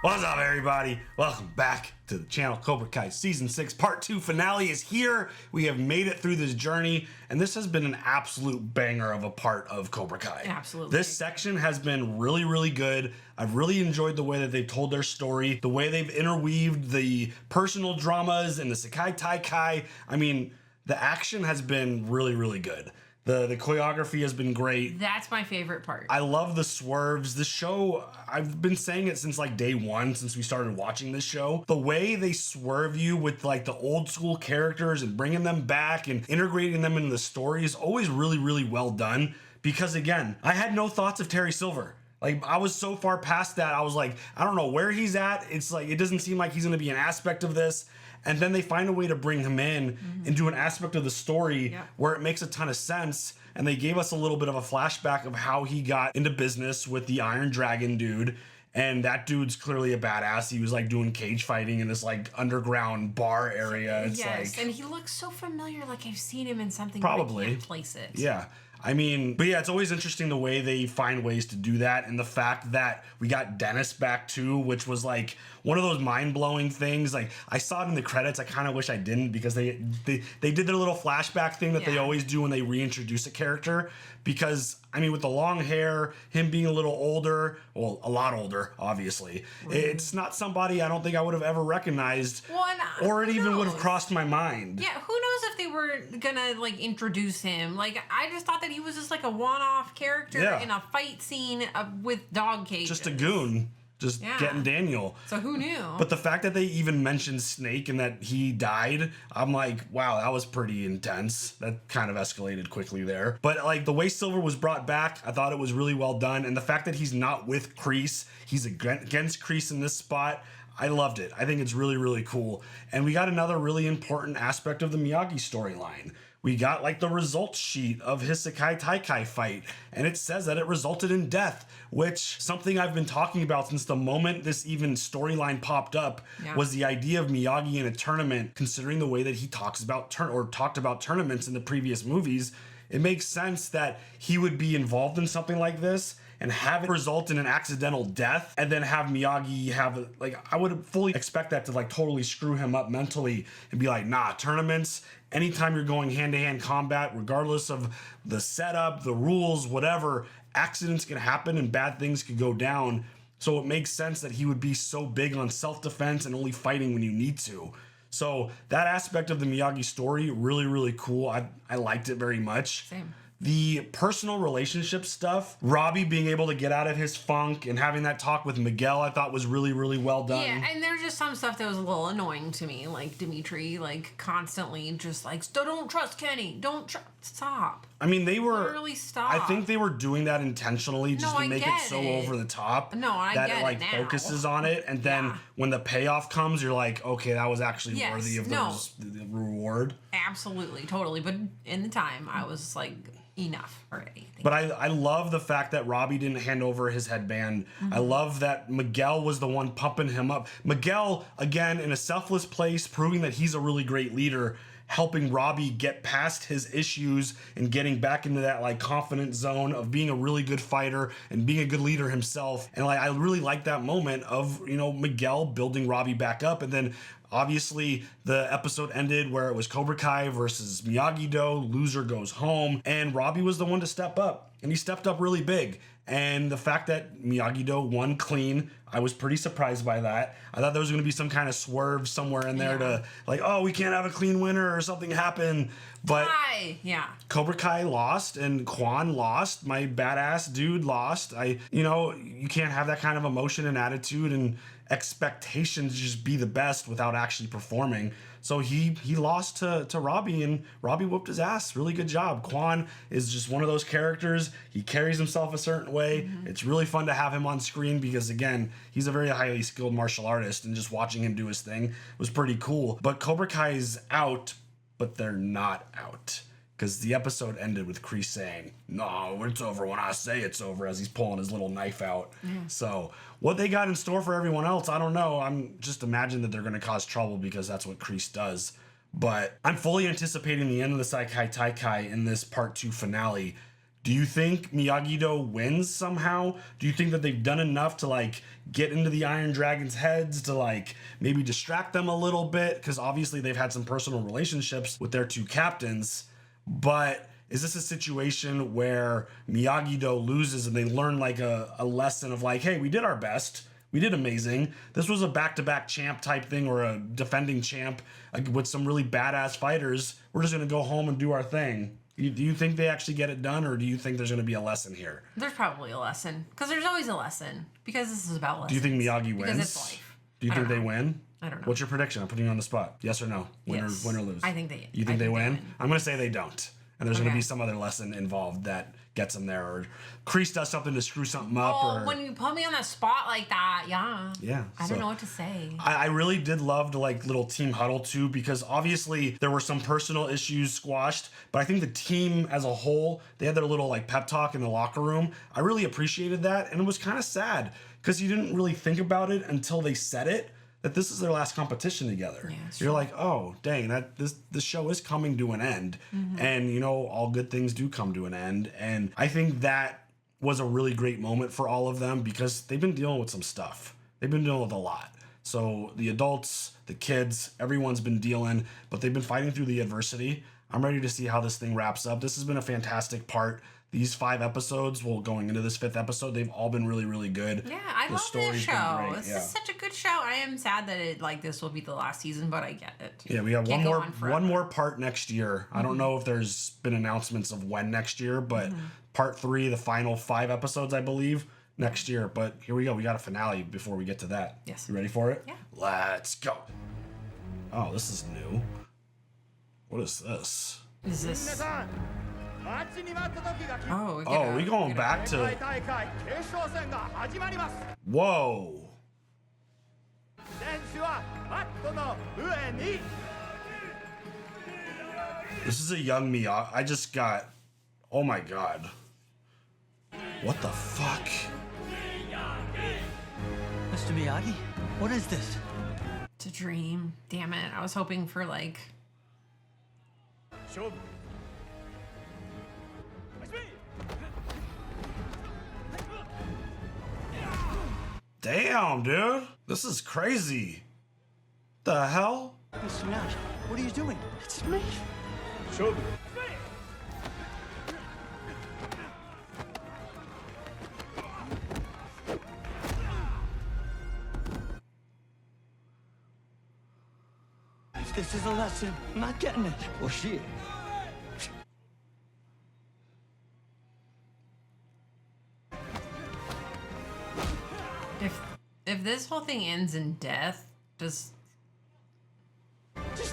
What's up, everybody? Welcome back to the channel. Cobra Kai Season 6 Part 2 finale is here. We have made it through this journey, and this has been an absolute banger of a part of Cobra Kai. Absolutely. This section has been really, really good. I've really enjoyed the way that they've told their story, the way they've interweaved the personal dramas and the Sekai Taikai. I mean, the action has been really, really good. The choreography has been great. That's my favorite part. I love the swerves. The show, I've been saying it since like day one, since we started watching this show. The way they swerve you with like the old school characters and bringing them back and integrating them into the story is always really, really well done. Because again, I had no thoughts of Terry Silver. Like, I was so far past that. I was like, I don't know where he's at. It's like, it doesn't seem like he's going to be an aspect of this. And then they find a way to bring him in into an aspect of the story where it makes a ton of sense. And they gave us a little bit of a flashback of how he got into business with the Iron Dragon dude. And that dude's clearly a badass. He was like doing cage fighting in this like underground bar area. It's yes, like, and he looks so familiar, like I've seen him in something. Probably. But I can't place it. Yeah. I mean, but yeah, it's always interesting the way they find ways to do that, and the fact that we got Dennis back too, which was like one of those mind-blowing things. Like, I saw it in the credits. I kind of wish I didn't, because they did their little flashback thing that they always do when they reintroduce a character. Because I mean, with the long hair, him being a little older, well, a lot older, obviously, it's not somebody I don't think I would have ever recognized, or it even would have crossed my mind. Yeah, who knows if they were gonna like introduce him? Like, I just thought that he was just like a one-off character in a fight scene with dog cages. Just a goon. Just getting Daniel. So who knew? But the fact that they even mentioned Snake and that he died, I'm like, wow, that was pretty intense. That kind of escalated quickly there. But like the way Silver was brought back, I thought it was really well done. And the fact that he's not with Kreese, he's against Kreese in this spot, I loved it. I think it's really, really cool. And we got another really important aspect of the Miyagi storyline. We got like the results sheet of his Sekai Taikai fight, and it says that it resulted in death, which something I've been talking about since the moment this even storyline popped up was the idea of Miyagi in a tournament. Considering the way that he talks about talked about tournaments in the previous movies, it makes sense that he would be involved in something like this and have it result in an accidental death, and then have Miyagi have, like, I would fully expect that to like totally screw him up mentally and be like, nah, tournaments, anytime you're going hand-to-hand combat, regardless of the setup, the rules, whatever, accidents can happen and bad things could go down. So it makes sense that he would be so big on self-defense and only fighting when you need to. So that aspect of the Miyagi story, really, really cool. I liked it very much. Same. The personal relationship stuff, Robbie being able to get out of his funk and having that talk with Miguel, I thought was really, really well done. Yeah, and there's just some stuff that was a little annoying to me, like Dimitri, like constantly just like, don't trust Kenny, stop. I mean, they were literally stop. I think they were doing that intentionally just to make it so over the top. No, I that get it like now. focuses on it, and then when the payoff comes, you're like, okay, that was actually worthy of the reward. Absolutely, totally. But in the time, I was like, enough already. But I love the fact that Robbie didn't hand over his headband. I love that Miguel was the one pumping him up. Miguel, again, in a selfless place, proving that he's a really great leader, helping Robbie get past his issues and getting back into that like confident zone of being a really good fighter and being a good leader himself. And like, I really like that moment of, you know, Miguel building Robbie back up. And then obviously the episode ended where it was Cobra Kai versus Miyagi-Do, loser goes home, and Robbie was the one to step up, and he stepped up really big. And the fact that Miyagi-Do won clean, I was pretty surprised by that. I thought there was going to be some kind of swerve somewhere in there to like, oh, we can't have a clean winner or something happen. But Cobra Kai lost and Quan lost. My badass dude lost. You can't have that kind of emotion and attitude and expectations to just be the best without actually performing. So he lost to Robbie, and Robbie whooped his ass. Really good job. Quan is just one of those characters. He carries himself a certain way. It's really fun to have him on screen because, again, he's a very highly skilled martial artist, and just watching him do his thing was pretty cool. But Cobra Kai is out, but they're not out. Because the episode ended with Kreese saying, no, it's over when I say it's over, as he's pulling his little knife out. So what they got in store for everyone else, I don't know. I'm just imagine that they're going to cause trouble because that's what Kreese does. But I'm fully anticipating the end of the Sekai Taikai in this part 2 finale. Do you think Miyagi-Do wins somehow? Do you think that they've done enough to like get into the Iron Dragon's heads to like maybe distract them a little bit? Because obviously they've had some personal relationships with their two captains, but is this a situation where Miyagi-Do loses and they learn like a lesson of like, hey, we did our best. We did amazing. This was a back-to-back champ type thing or a defending champ with some really badass fighters. We're just going to go home and do our thing. Do you think they actually get it done, or do you think there's going to be a lesson here? There's probably a lesson. Because there's always a lesson. Because this is about lessons. Do you think Miyagi wins? Because it's life. Do you think they win? I don't know. What's your prediction? I'm putting you on the spot. Yes or no? Win Yes. or lose? I think they. You think they win? I'm going to say they don't. And there's going to Okay. be some other lesson involved that gets them there, or Kreese does something to screw something up. Well, or when you put me on the spot like that, yeah, I don't know what to say. I really did love the like little team huddle too, because obviously there were some personal issues squashed, but I think the team as a whole, they had their little like pep talk in the locker room. I really appreciated that, and it was kind of sad because you didn't really think about it until they said it, that this is their last competition together. Yeah, You're like, oh dang, that this show is coming to an end. And you know, all good things do come to an end. And I think that was a really great moment for all of them because they've been dealing with some stuff. They've been dealing with a lot. So the adults, the kids, everyone's been dealing, but they've been fighting through the adversity. I'm ready to see how this thing wraps up. This has been a fantastic part. These 5 episodes, well, going into this 5th episode, they've all been really, really good. Yeah, I love this show. Great. This is such a good show. I am sad that this will be the last season, but I get it. Yeah, we have Can't go on forever. one more part next year. I don't know if there's been announcements of when next year, but part 3, the final 5 episodes, I believe, next year. But here we go. We got a finale before we get to that. Yes. You ready for it? Yeah. Let's go. Oh, this is new. What is this? Is this? Oh, Oh, we going back to... Whoa. This is a young Miyagi. I just got... Oh my god. What the fuck? Mr. Miyagi, what is this? It's a dream. Damn it. I was hoping for like... Damn, dude. This is crazy. The hell? Mr. Miyagi, what are you doing? It's me. If this is a lesson, I'm not getting it. Well, shit. If this whole thing ends in death, just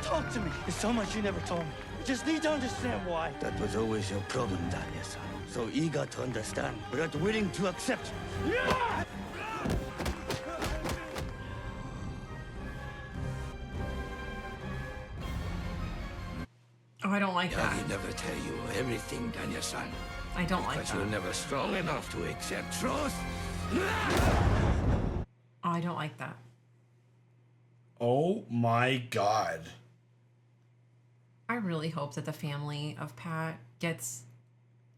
talk to me. There's so much you never told me. You just need to understand why. That was always your problem, Daniel-san. So eager to understand, but willing to accept. Yeah! oh, I don't like I that. never tell you everything, Daniel-san. I don't like But that. you're never strong enough to accept truth. Oh, I don't like that. Oh my god. I really hope that the family of Pat gets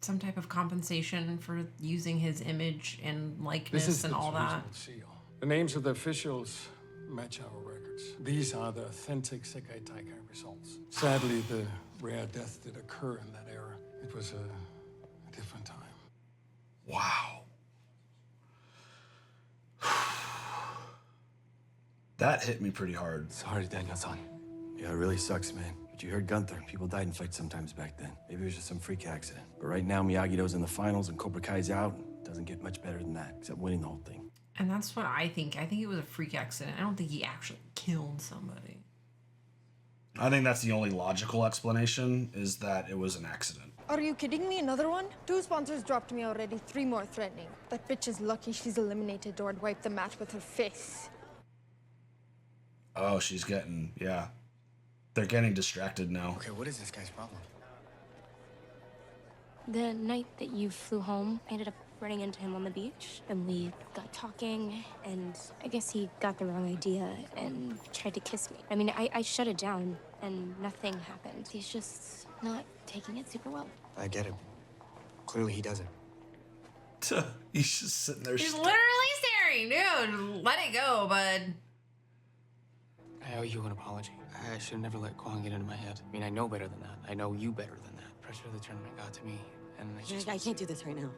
some type of compensation for using his image and likeness and all that. Seal. The names of the officials match our records. These are the authentic Sekai Taikai results. Sadly, the rare death did occur in that era. It was a different time. Wow. That hit me pretty hard. Sorry, Daniel-san. Yeah, it really sucks, man. But you heard Gunther. People died in fights sometimes back then. Maybe it was just some freak accident. But right now, Miyagi-Do's in the finals and Cobra Kai's out. Doesn't get much better than that, except winning the whole thing. And that's what I think. I think it was a freak accident. I don't think he actually killed somebody. I think that's the only logical explanation, is that it was an accident. Are you kidding me? Another one? 2 sponsors dropped me already, 3 more threatening. That bitch is lucky she's eliminated or I'd wipe the mat with her face. Oh, she's getting... Yeah. They're getting distracted now. Okay, what is this guy's problem? The night that you flew home, I ended up running into him on the beach, and we got talking, and I guess he got the wrong idea and tried to kiss me. I mean, I shut it down, and nothing happened. He's just not taking it super well. I get it. Clearly he doesn't. He's just sitting there. He's literally staring, dude. Let it go, bud. I owe you an apology. I should have never let Kwon get into my head. I mean, I know better than that. I know you better than that. Pressure of the tournament got to me, and I can't do this right now.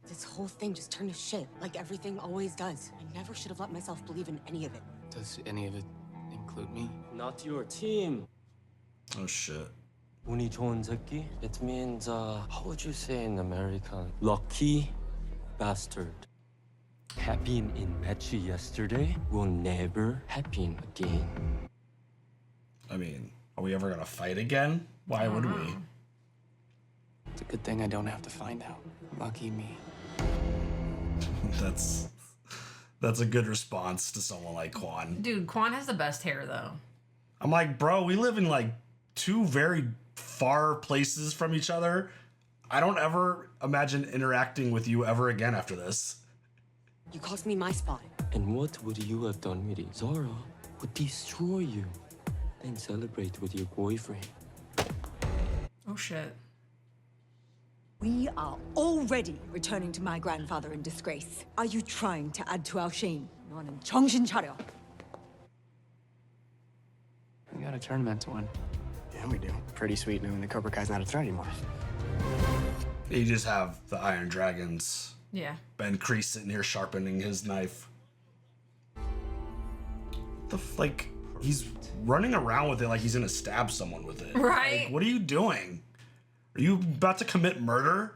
This whole thing just turned to shit, like everything always does. I never should have let myself believe in any of it. Does any of it include me? Not your team. Oh shit. 운이 좋은 새끼? It means, how would you say in American? Lucky bastard. Happened in match yesterday will never happen again. I mean, are we ever gonna fight again? Why would we? It's a good thing I don't have to find out. Lucky me. That's a good response to someone like Kwon. Dude, Kwon has the best hair, though. I'm like, bro, we live in like two very far places from each other. I don't ever imagine interacting with you ever again after this. You cost me my spot. And what would you have done with it? Zara would destroy you. Then celebrate with your boyfriend. Oh, shit. We are already returning to my grandfather in disgrace. Are you trying to add to our shame? 너는 정신 차려. We got a tournament to win. Yeah, we do. Pretty sweet knowing the Cobra Kai's not a threat anymore. You just have the Iron Dragons. Yeah. Ben Kreese sitting here sharpening his knife. Like, he's running around with it like he's gonna stab someone with it. Right. Like, what are you doing? Are you about to commit murder?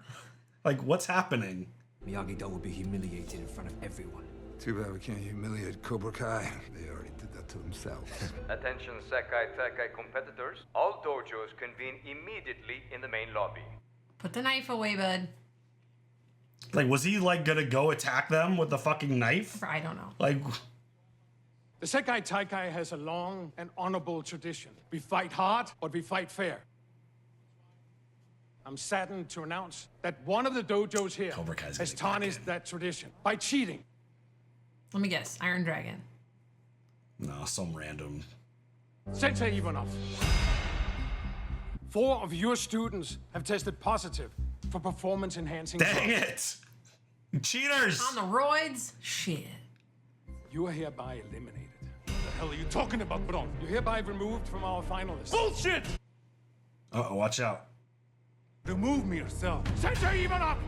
Like, what's happening? Miyagi-Do will be humiliated in front of everyone. Too bad we can't humiliate Cobra Kai. They already did that to themselves. Attention Sekai Tekai competitors. All dojos convene immediately in the main lobby. Put the knife away, bud. Like, was he, like, gonna go attack them with the fucking knife? I don't know. Like... The Sekai Taikai has a long and honorable tradition. We fight hard, but we fight fair. I'm saddened to announce that one of the dojos here has tarnished that tradition by cheating. Let me guess. Iron Dragon. No, some random. Sensei Ivanov. 4 of your students have tested positive for performance-enhancing drugs. Dang it! Cheaters! On the roids? Shit. You are hereby eliminated. What the hell are you talking about, Bron? You're hereby removed from our finalists. Bullshit! Uh-oh, watch out. Remove me yourself. Sensei Ivanov!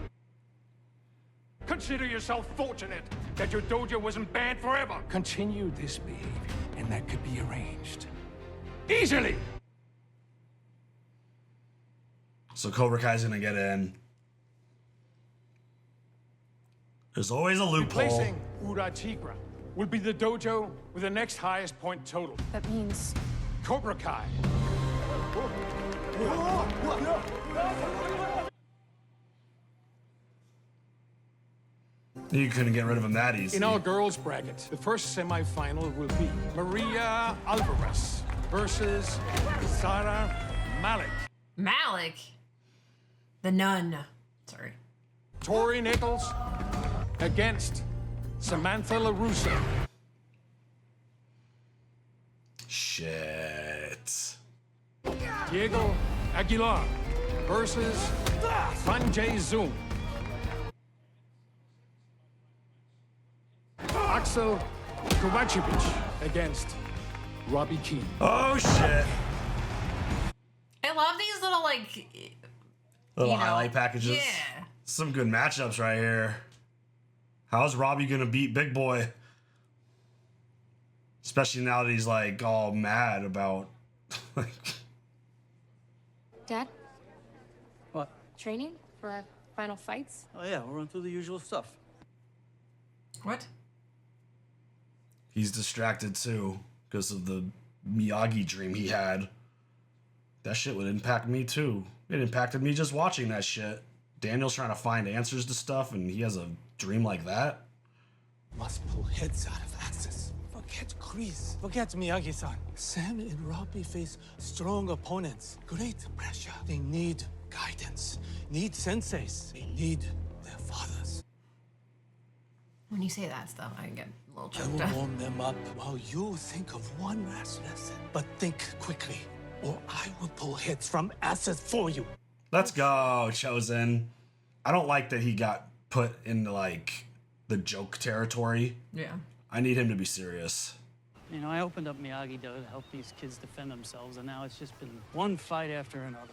Consider yourself fortunate that your dojo wasn't banned forever. Continue this behavior, and that could be arranged. Easily! So Cobra Kai's gonna get in. There's always a loophole. Replacing Ura Tigra will be the dojo with the next highest point total. That means Cobra Kai. You couldn't get rid of him that easy. In our girls' bracket, the first semifinal will be Maria Alvarez versus Sarah Malik. Malik? The nun. Sorry. Tori Nichols against Samantha LaRusso. Shit. Diego Aguilar versus Sanjay Zoom. Axel Kovacevic against Robbie Keane. Oh, shit. I love these little, like... Little highlight packages. Yeah. Some good matchups right here. How's Robbie gonna beat Big Boy? Especially now that he's, like, all mad about... Dad? What? Training for our final fights? Oh yeah, we'll run through the usual stuff. What? He's distracted, too, because of the Miyagi dream he had. That shit would impact me, too. It impacted me just watching that shit. Daniel's trying to find answers to stuff, and he has a dream like that. Must pull heads out of asses. Forget Chris. Forget Miyagi-san. Sam and Robbie face strong opponents. Great pressure. They need guidance. Need senseis. They need their fathers. When you say that stuff, I get a little I choked will up. warm them up while you think of one last lesson. But think quickly, or I will pull heads from asses for you. Let's go, Chosen. I don't like that he got put into like the joke territory. Yeah. I need him to be serious. You know, I opened up Miyagi-Do to help these kids defend themselves, and now it's just been one fight after another.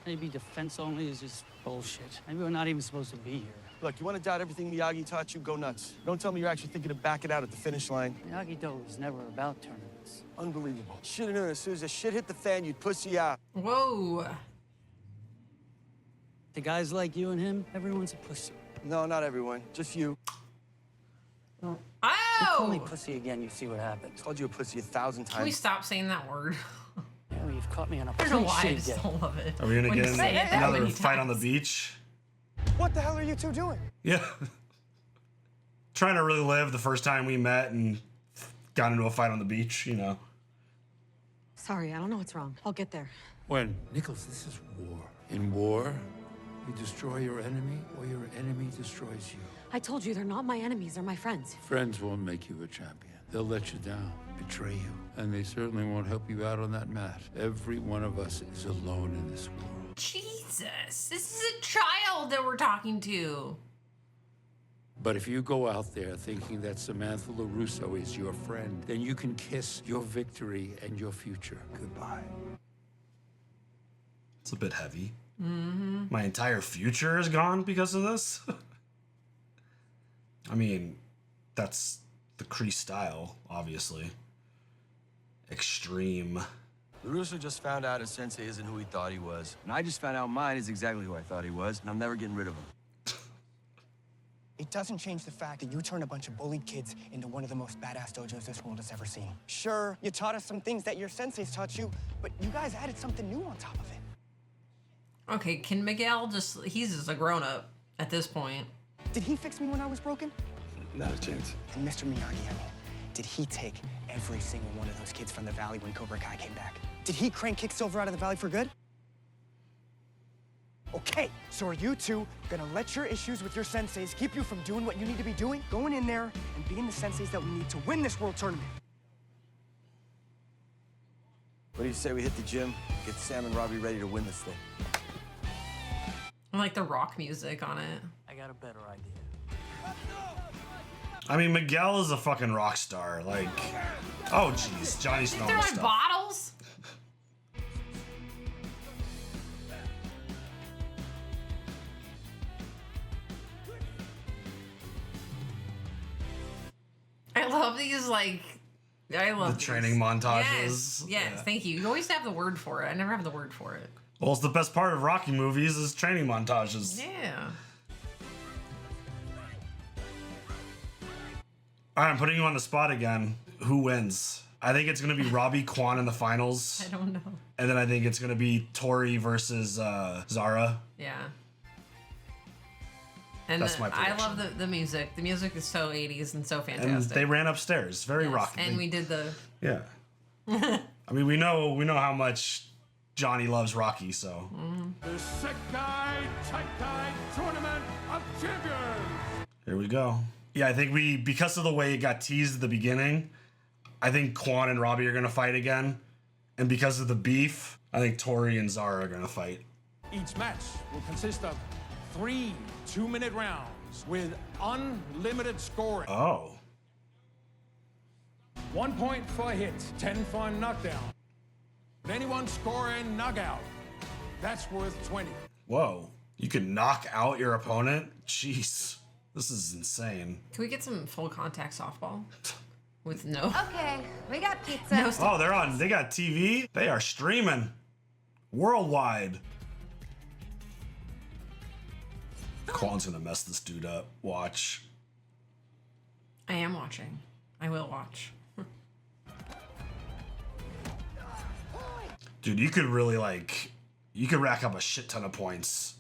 Maybe defense only is just bullshit. Maybe we're not even supposed to be here. Look, you want to doubt everything Miyagi taught you? Go nuts. Don't tell me you're actually thinking to back it out at the finish line. Miyagi-Do was never about tournaments. Unbelievable. Should have known as soon as the shit hit the fan, you'd pussy out. Whoa. To guys like you and him, everyone's a pussy. No, not everyone. Just you. Oh! You call me pussy again, you see what happens. Called you a pussy 1,000 times. Can we stop saying that word? Yeah, well, you've caught me on a I don't know why, I shitty just day. don't love it. Are we gonna When get you say it that another many fight on the times. beach? What the hell are you two doing? Yeah. Trying to really live the first time we met and got into a fight on the beach, you know. Sorry, I don't know what's wrong. I'll get there. When? Nichols, this is war. In war, you destroy your enemy or your enemy destroys you. I told you they're not my enemies, they're my friends. Friends won't make you a champion. They'll let you down, betray you, and they certainly won't help you out on that mat. Every one of us is alone in this world. Jesus, this is a child that we're talking to. But if you go out there thinking that Samantha LaRusso is your friend, then you can kiss your victory and your future goodbye. It's a bit heavy. Mm-hmm. My entire future is gone because of this. I mean, that's the Kreese style, obviously. Extreme. LaRusso just found out his sensei isn't who he thought he was. And I just found out mine is exactly who I thought he was, and I'm never getting rid of him. It doesn't change the fact that you turned a bunch of bullied kids into one of the most badass dojos this world has ever seen. Sure, you taught us some things that your senseis taught you, but you guys added something new on top of it. Okay, can Miguel he's just a grown-up at this point. Did he fix me when I was broken? Not a chance. And Mr. Miyagi, I mean, did he take every single one of those kids from the valley when Cobra Kai came back? Did he crank Kick Silver out of the valley for good? Okay, so are you two gonna let your issues with your senseis keep you from doing what you need to be doing? Going in there and being the senseis that we need to win this world tournament? What do you say we hit the gym, get Sam and Robbie ready to win this thing? I like the rock music on it. I got a better idea. I mean, Miguel is a fucking rock star. Like, oh jeez, Johnny's throwing Throwing stuff. bottles? I love these, like, I love The these. training montages. Yes, yes, Yeah. thank you. You always have the word for it. I never have the word for it. Well, it's the best part of Rocky movies is training montages. Yeah. All right, I'm putting you on the spot again. Who wins? I think it's going to be Robbie Kwan in the finals. I don't know. And then I think it's going to be Tori versus Zara. Yeah. And That's my I prediction. love the music. The music is so 80s and so And fantastic. they ran upstairs. Very Yes, rocky. and we did the... Yeah. I mean, we know how much Johnny loves Rocky, so. The Sekai Taikai Tournament of Champions! Here we go. Yeah, I think because of the way it got teased at the beginning, I think Kwan and Robbie are going to fight again. And because of the beef, I think Tori and Zara are going to fight. Each match will consist of 3 2-minute rounds with unlimited scoring. Oh. 1 point for a hit, 10 for a knockdown. With anyone scoring knockout, that's worth 20. Whoa. You can knock out your opponent? Jeez. This is insane. Can we get some full contact softball? With no... Okay, we got pizza. No Oh, they got TV? They are streaming. Worldwide. Kwan's gonna mess this dude up. Watch. I am watching. I will watch. Dude, you could really you could rack up a shit ton of points.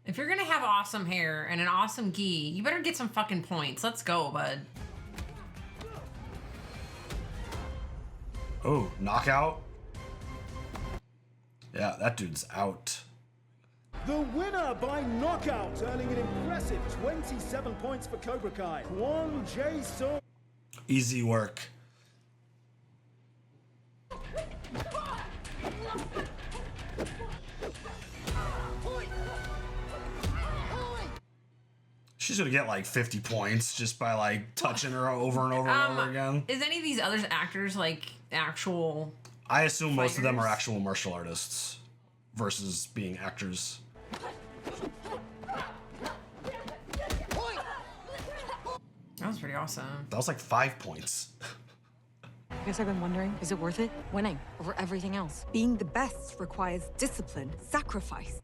If you're gonna have awesome hair and an awesome gi, you better get some fucking points. Let's go, bud. Oh, knockout? Yeah, that dude's out. The winner by knockout, earning an impressive 27 points for Cobra Kai, Kwon Jae-sung. Easy work. She's gonna get like 50 points just by like touching her over and over and over again. Is any of these other actors like actual? I assume most of them are fighters? actual martial artists versus being actors. That was pretty awesome. That was like 5 points. I guess I've been wondering, is it worth it? Winning over everything else. Being the best requires discipline, sacrifice.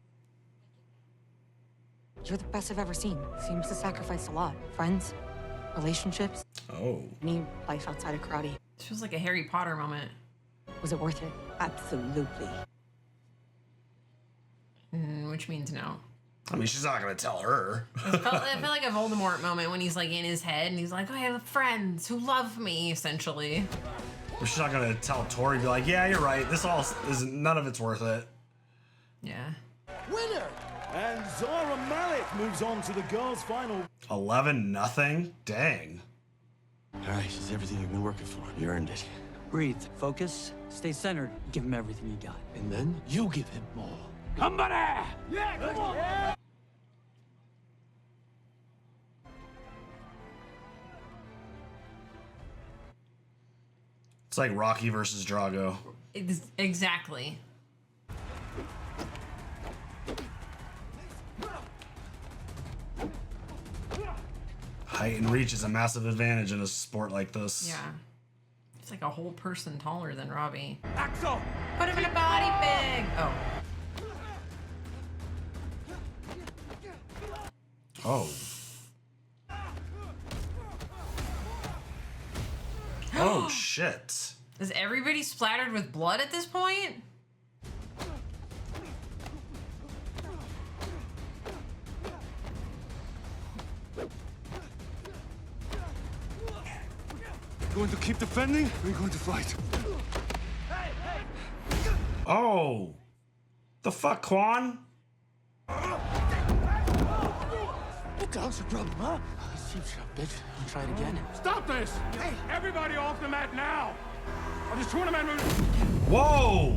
You're the best I've ever seen. Seems to sacrifice a lot. Friends, relationships, Oh. any life outside of karate. This feels like a Harry Potter moment. Was it worth it? Absolutely. Which means no. I mean, she's not gonna tell her. I felt like a Voldemort moment when he's like in his head and he's like, I have friends who love me, essentially. She's not gonna tell Tori, be like, yeah, you're right. This all is none of it's worth it. Yeah. Winner! And Zara Malik moves on to the girls' final. 11-0. Dang. All right, she's everything you've been working for. You earned it. Breathe, focus, stay centered, give him everything you got. And then you give him more. Somebody! Yeah, come on! Yeah. It's like Rocky versus Drago. Exactly. Height and reach is a massive advantage in a sport like this. Yeah. He's like a whole person taller than Robbie. Axel! Put him in a body bag! Oh. Oh. Oh, shit. Is everybody splattered with blood at this point? Going to keep defending? Or are you going to fight? Oh. The fuck, Quan? What the hell's your problem, huh? Cheap shot, bitch. You try it again? Stop this! Hey, everybody off the mat now! Or this tournament Whoa!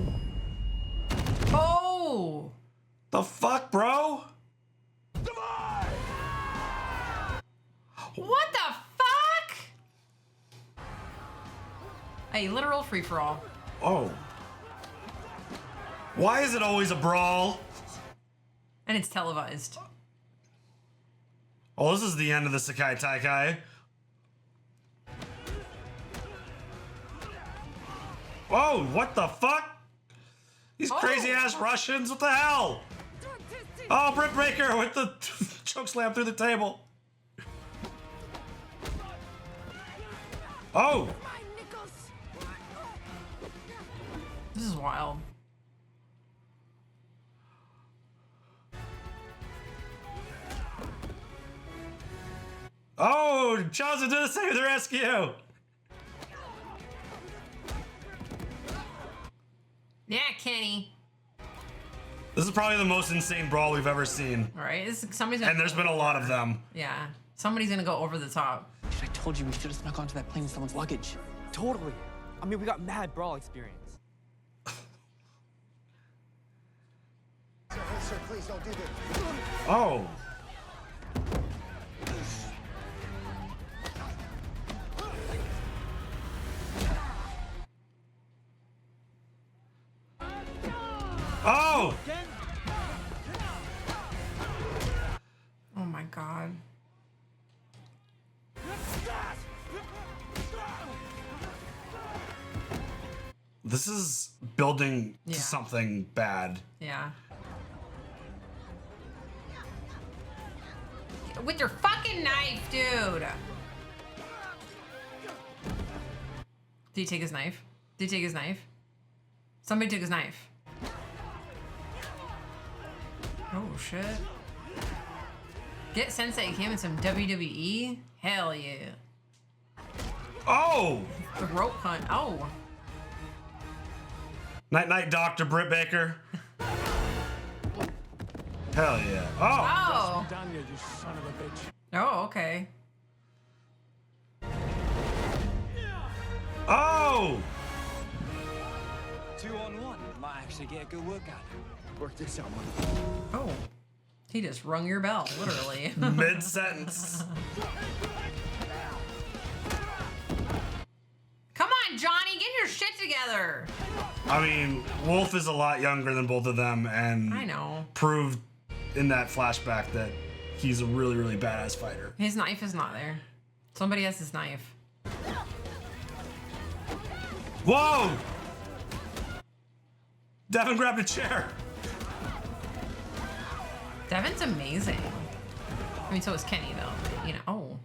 Oh! The fuck, bro? What the fuck? A literal free-for-all. Oh. Why is it always a brawl? And it's televised. Oh, this is the end of the Sekai Taikai. Oh, what the fuck? These crazy ass Russians, what the hell? Oh, Britt Baker with the choke slam through the table. Oh! This is wild. Oh, Johnson to the save to the rescue! Yeah, Kenny. This is probably the most insane brawl we've ever seen. All right, somebody's And there's been a lot of them. Yeah, somebody's gonna go over the top. I told you we should have snuck onto that plane with someone's luggage. Totally. I mean, we got mad brawl experience. Sir, please don't do this. Oh. Oh! Oh my god. This is building Yeah. to something bad. Yeah. With your fucking knife, dude. Did he take his knife? Did he take his knife? Somebody took his knife. Oh shit. Get Sensei Kim in some WWE? Hell yeah. Oh! The rope hunt. Oh. Night night, Dr. Britt Baker. Hell yeah. Oh! Oh. Down here, you son of a bitch. Oh, okay. Oh! 2-on-1. Might actually get a good workout. Work this out, man. Oh. He just rung your bell, literally. Mid-sentence. Come on, Johnny, get your shit together. I mean, Wolf is a lot younger than both of them, and I know. Proved in that flashback that he's a really, really badass fighter. His knife is not there. Somebody has his knife. Whoa! Devin grabbed a chair. Devin's amazing. I mean, so is Kenny, though. But, you know, oh.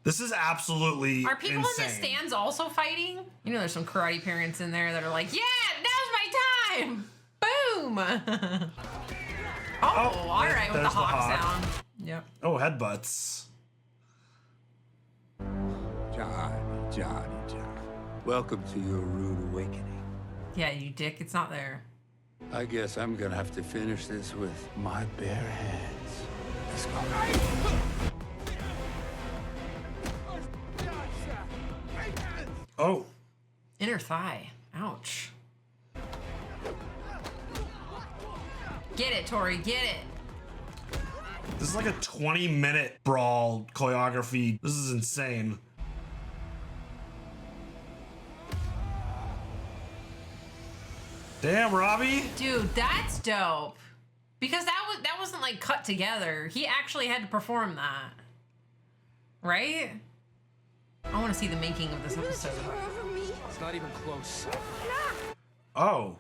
This is absolutely Are people insane. in the stands also fighting? You know, there's some karate parents in there that are like, yeah, now's my time. Boom. All right, with the hawk sound. Yep. Oh, headbutts. Johnny. Welcome to your rude awakening. Yeah, you dick. It's not there. I guess I'm gonna have to finish this with my bare hands. Let's go. Oh. Inner thigh. Ouch. Get it, Tori. Get it. This is like a 20-minute brawl choreography. This is insane. Damn, Robbie. Dude, that's dope. Because that wasn't like cut together. He actually had to perform that. Right? I want to see the making of this episode. It's not even close. Oh.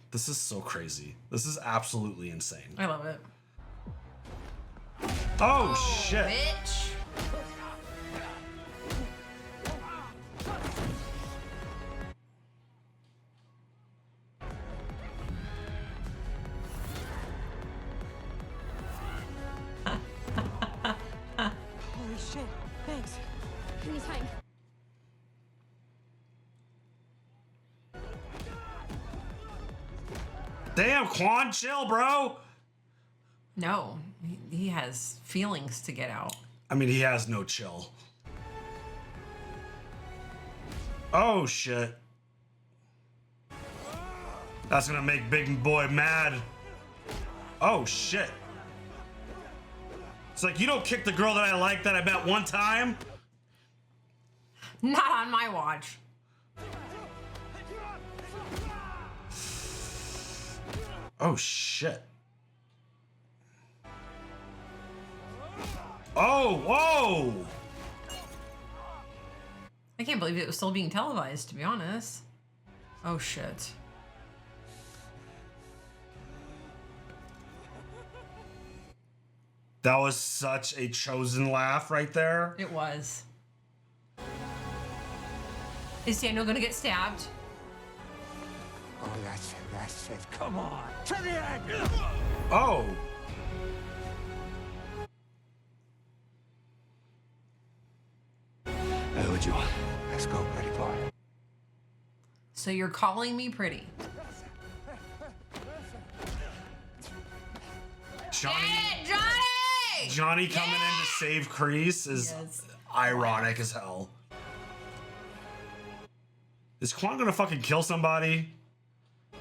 This is so crazy. This is absolutely insane. I love it. Oh, shit. Bitch. Holy shit. Thanks. Anytime. Damn, Quan, chill, bro. No, he has feelings to get out. I mean, he has no chill. Oh, shit. That's gonna make Big Boy mad. Oh, shit. It's like, you don't kick the girl that I like that I met one time? Not on my watch. Oh, shit. Oh, whoa! I can't believe it was still being televised, to be honest. Oh, shit. That was such a chosen laugh right there. It was. Is Daniel gonna get stabbed? Oh, that's it. Come on. To the end. Oh. Hey, what you want? Let's go, pretty boy. So you're calling me pretty? Johnny, Yeah, Johnny! Johnny coming in to save Kreese is ironic as hell. Is Quan gonna fucking kill somebody? I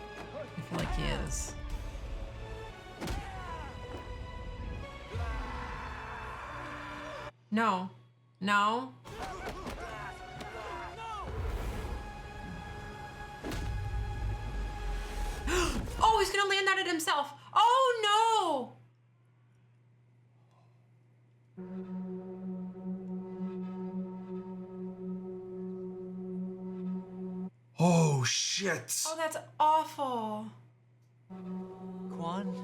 feel like he is. No. No. Oh, he's gonna land on it himself. Oh no! Oh shit. Oh, that's awful. Quan?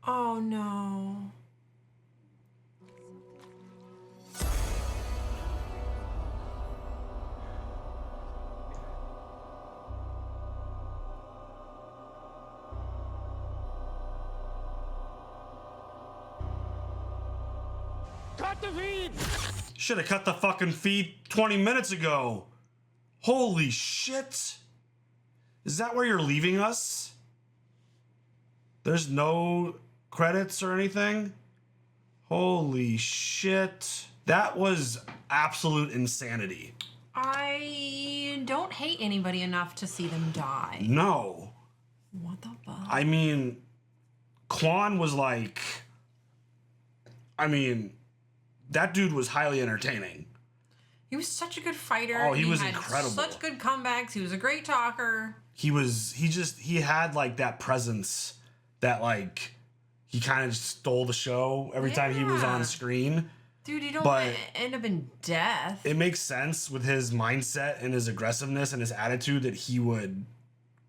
Oh no. Cut the feed! Should have cut the fucking feed 20 minutes ago. Holy shit. Is that where you're leaving us? There's no credits or anything? Holy shit. That was absolute insanity. I don't hate anybody enough to see them die. No. What the fuck? I mean, Quan was like, that dude was highly entertaining. He was such a good fighter. Oh, he was had incredible. Such good comebacks. He was a great talker. He had like that presence that like he kind of stole the show every time he was on screen. Dude, you don't But end up in death. it makes sense with his mindset and his aggressiveness and his attitude that he would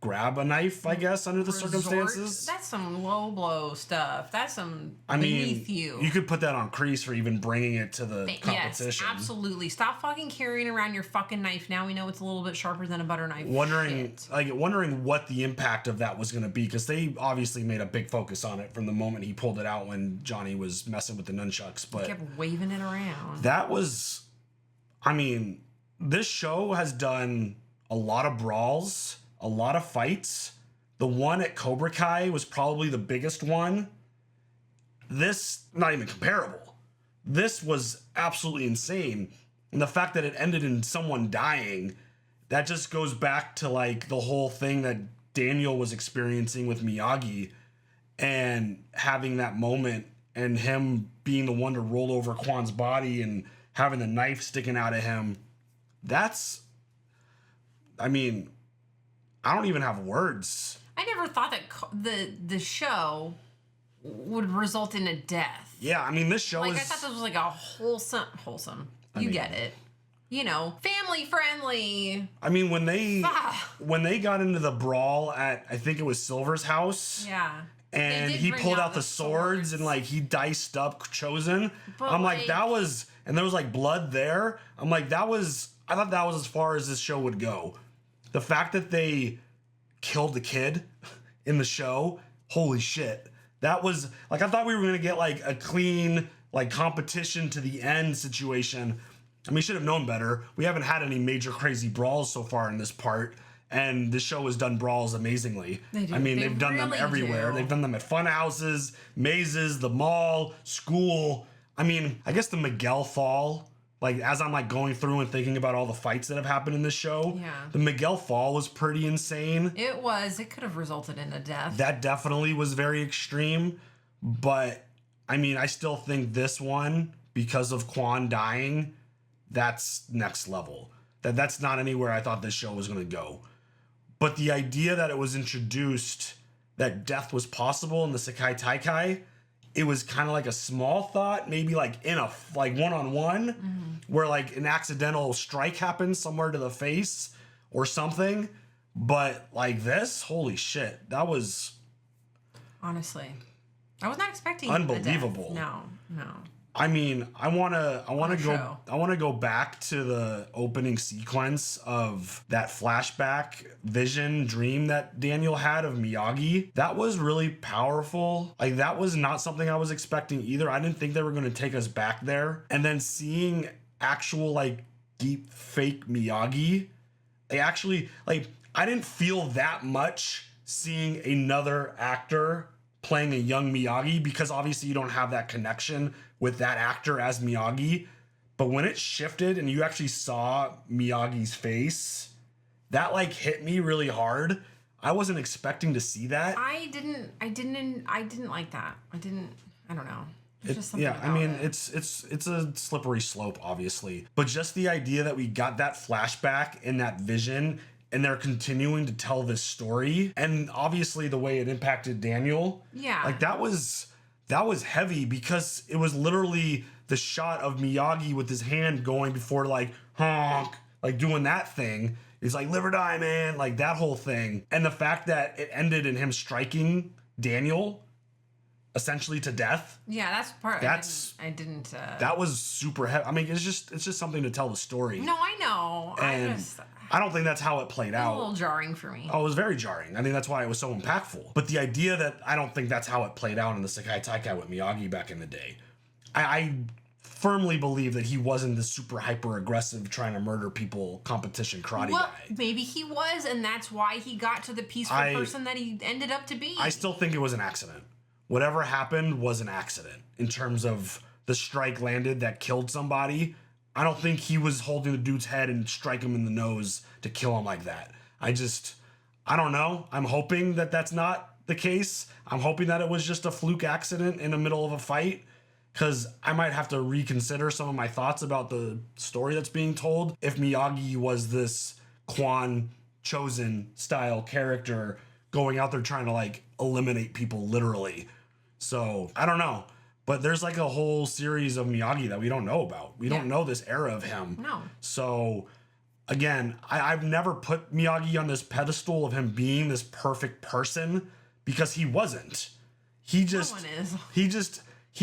grab a knife, I guess, under the circumstances. That's some low blow stuff. That's some beneath you. You could put that on Kreese for even bringing it to the competition. Yes, absolutely. Stop fucking carrying around your fucking knife. Now we know it's a little bit sharper than a butter knife. Wondering what the impact of that was going to be, because they obviously made a big focus on it from the moment he pulled it out when Johnny was messing with the nunchucks. But he kept waving it around. That was, this show has done a lot of brawls, a lot of fights. The one at Cobra Kai was probably the biggest one. This, not even comparable. This was absolutely insane. And the fact that it ended in someone dying, that just goes back to like the whole thing that Daniel was experiencing with Miyagi and having that moment and him being the one to roll over Quan's body and having the knife sticking out of him. That's, I don't even have words. I never thought that the show would result in a death. Yeah, this show is... I thought this was like a wholesome. You get it. Family friendly. When they got into the brawl at, I think it was Silver's house. Yeah. And he pulled out the swords and like he diced up Chosen. I'm like, that was... And there was like blood there. I'm like, I thought that was as far as this show would go. The fact that they killed the kid in the show, holy shit. That was, like, I thought we were going to get, like, a clean, like, competition to the end situation. Should have known better. We haven't had any major crazy brawls so far in this part, and the show has done brawls amazingly. They do. They've done them everywhere. They've done them at fun houses, mazes, the mall, school. I guess the Miguel fall... Like, as I'm, like, going through and thinking about all the fights that have happened in this show, the Miguel fall was pretty insane. It was. It could have resulted in a death. That definitely was very extreme. But, I still think this one, because of Quan dying, that's next level. That's not anywhere I thought this show was going to go. But the idea that it was introduced that death was possible in the Sekai Taikai... It was kind of like a small thought, maybe like in a one-on-one, where like an accidental strike happens somewhere to the face or something. But like this, holy shit, that was honestly, I was not expecting unbelievable. No. I want to go back to the opening sequence of that flashback vision dream that Daniel had of Miyagi. That was really powerful. Like, that was not something I was expecting either. I didn't think they were going to take us back there. And then seeing actual, like, deep fake Miyagi, I didn't feel that much seeing another actor playing a young Miyagi, because obviously you don't have that connection with that actor as Miyagi. But when it shifted and you actually saw Miyagi's face, that like hit me really hard. I wasn't expecting to see that. I didn't like that. I don't know. It's a slippery slope, obviously. But just the idea that we got that flashback and that vision, and they're continuing to tell this story, and obviously the way it impacted Daniel. Yeah. Like, that was heavy, because it was literally the shot of Miyagi with his hand going before, like, honk, like doing that thing. He's like, live or die, man. Like, that whole thing. And the fact that it ended in him striking Daniel essentially to death. Yeah, that's part. I didn't. That was super heavy. It's just something to tell the story. No, I know. And I don't think that's how it played out. It was a little jarring for me. Oh, it was very jarring. I think that's why it was so impactful. But the idea that I don't think that's how it played out in the Sekai Taikai with Miyagi back in the day. I firmly believe that he wasn't the super hyper aggressive trying to murder people competition karate guy. Maybe he was, and that's why he got to the peaceful person that he ended up to be. I still think it was an accident. Whatever happened was an accident in terms of the strike landed that killed somebody. I don't think he was holding the dude's head and strike him in the nose to kill him like that. I don't know. I'm hoping that that's not the case. I'm hoping that it was just a fluke accident in the middle of a fight, because I might have to reconsider some of my thoughts about the story that's being told if Miyagi was this Quan Chosen style character going out there trying to like eliminate people literally. So I don't know. But there's like a whole series of Miyagi that we don't know about. We don't know this era of him. No. So again, I've never put Miyagi on this pedestal of him being this perfect person, because he wasn't. He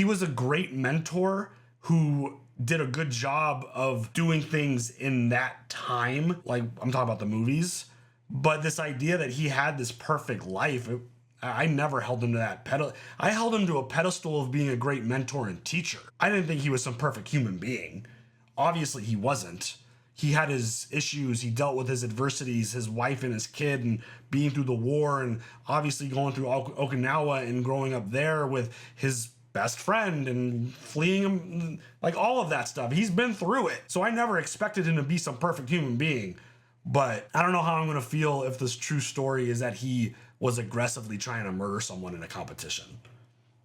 was a great mentor who did a good job of doing things in that time. Like, I'm talking about the movies. But this idea that he had this perfect life, I never held him to that pedestal. I held him to a pedestal of being a great mentor and teacher. I didn't think he was some perfect human being. Obviously, he wasn't. He had his issues. He dealt with his adversities, his wife and his kid, and being through the war, and obviously going through Okinawa and growing up there with his best friend and fleeing him, like all of that stuff. He's been through it. So I never expected him to be some perfect human being. But I don't know how I'm going to feel if this true story is that he was aggressively trying to murder someone in a competition.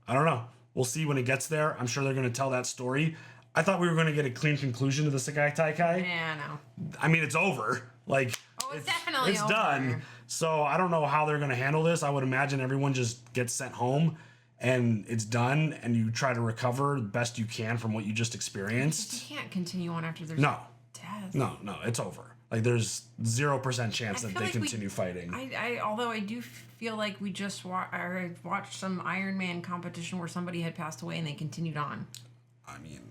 I don't know. We'll see when it gets there. I'm sure they're going to tell that story. I thought we were going to get a clean conclusion to the Sekai Taikai. Yeah, no. I mean, it's over. Like, it's definitely over. Done. So I don't know how they're going to handle this. I would imagine everyone just gets sent home and it's done, and you try to recover the best you can from what you just experienced. You can't continue on after there's death. No, it's over. Like, there's 0% chance that they continue fighting. Although I do feel like we just watched some Iron Man competition where somebody had passed away and they continued on. I mean,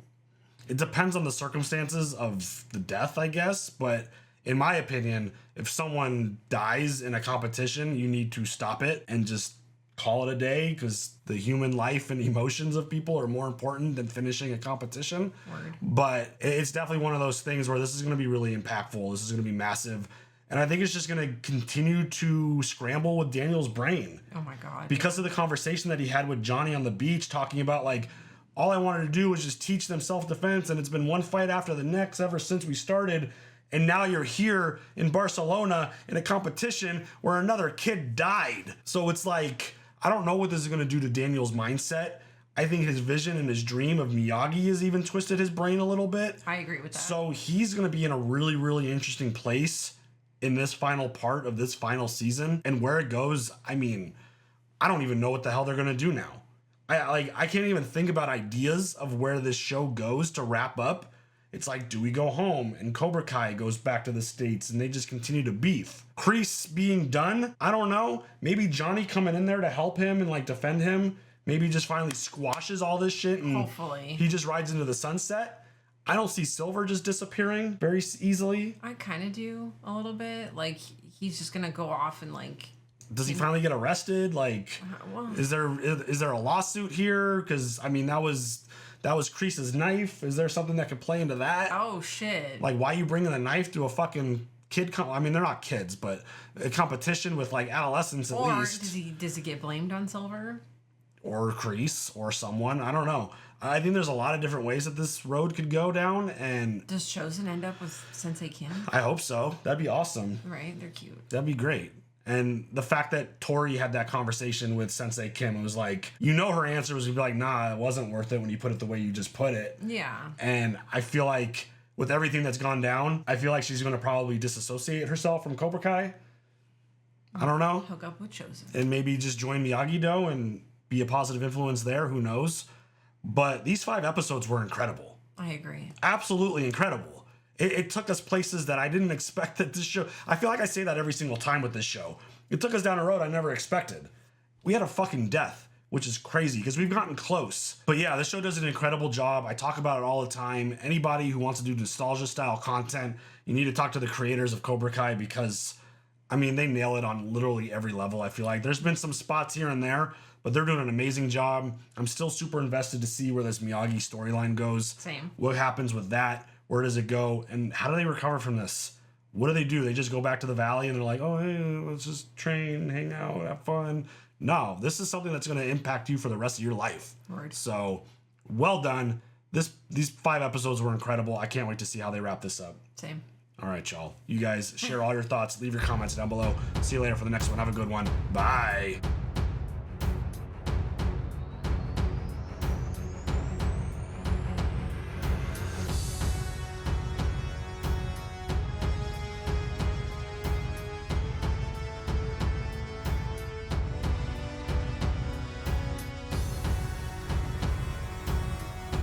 it depends on the circumstances of the death, I guess. But in my opinion, if someone dies in a competition, you need to stop it and just call it a day, because the human life and emotions of people are more important than finishing a competition. Word. But it's definitely one of those things where this is going to be really impactful. This is going to be massive. And I think it's just going to continue to scramble with Daniel's brain. Oh my God. Because of the conversation that he had with Johnny on the beach, talking about like, all I wanted to do was just teach them self-defense, and it's been one fight after the next ever since we started. And now you're here in Barcelona in a competition where another kid died. So it's like, I don't know what this is going to do to Daniel's mindset. I think his vision and his dream of Miyagi has even twisted his brain a little bit. I agree with that. So he's going to be in a really, really interesting place in this final part of this final season. And where it goes, I mean, I don't even know what the hell they're going to do now. I can't even think about ideas of where this show goes to wrap up. It's like, do we go home and Cobra Kai goes back to the States and they just continue to beef? Kreese being done? I don't know. Maybe Johnny coming in there to help him and like defend him. Maybe just finally squashes all this shit and hopefully he just rides into the sunset. I don't see Silver just disappearing very easily. I kind of do a little bit. Like, he's just going to go off and like... Does he finally get arrested? Like, is there a lawsuit here? Because, I mean, that was Kreese's knife. Is there something that could play into that? Oh, shit. Like, why are you bringing a knife to a fucking kid? I mean, they're not kids, but a competition with, like, adolescents at least. Or does he get blamed on Silver? Or Kreese or someone. I don't know. I think there's a lot of different ways that this road could go down. And does Chosen end up with Sensei Kim? I hope so. That'd be awesome. Right? They're cute. That'd be great. And the fact that Tori had that conversation with Sensei Kim, it was like, you know, her answer was to be like, nah, it wasn't worth it when you put it the way you just put it. Yeah. And I feel like with everything that's gone down, I feel like she's going to probably disassociate herself from Cobra Kai. I don't know. Hook up with Chosen. And maybe just join Miyagi-Do and be a positive influence there. Who knows? But these 5 episodes were incredible. I agree. Absolutely incredible. It took us places that I didn't expect that this show... I feel like I say that every single time with this show. It took us down a road I never expected. We had a fucking death, which is crazy because we've gotten close. But yeah, this show does an incredible job. I talk about it all the time. Anybody who wants to do nostalgia-style content, you need to talk to the creators of Cobra Kai because, I mean, they nail it on literally every level, I feel like. There's been some spots here and there, but they're doing an amazing job. I'm still super invested to see where this Miyagi storyline goes. Same. What happens with that? Where does it go? And how do they recover from this? What do? They just go back to the valley and they're like, oh, hey, let's just train, hang out, have fun. No, this is something that's going to impact you for the rest of your life. Word. So, well done. these 5 episodes were incredible. I can't wait to see how they wrap this up. Same. All right, y'all. You guys share all your thoughts. Leave your comments down below. See you later for the next one. Have a good one. Bye.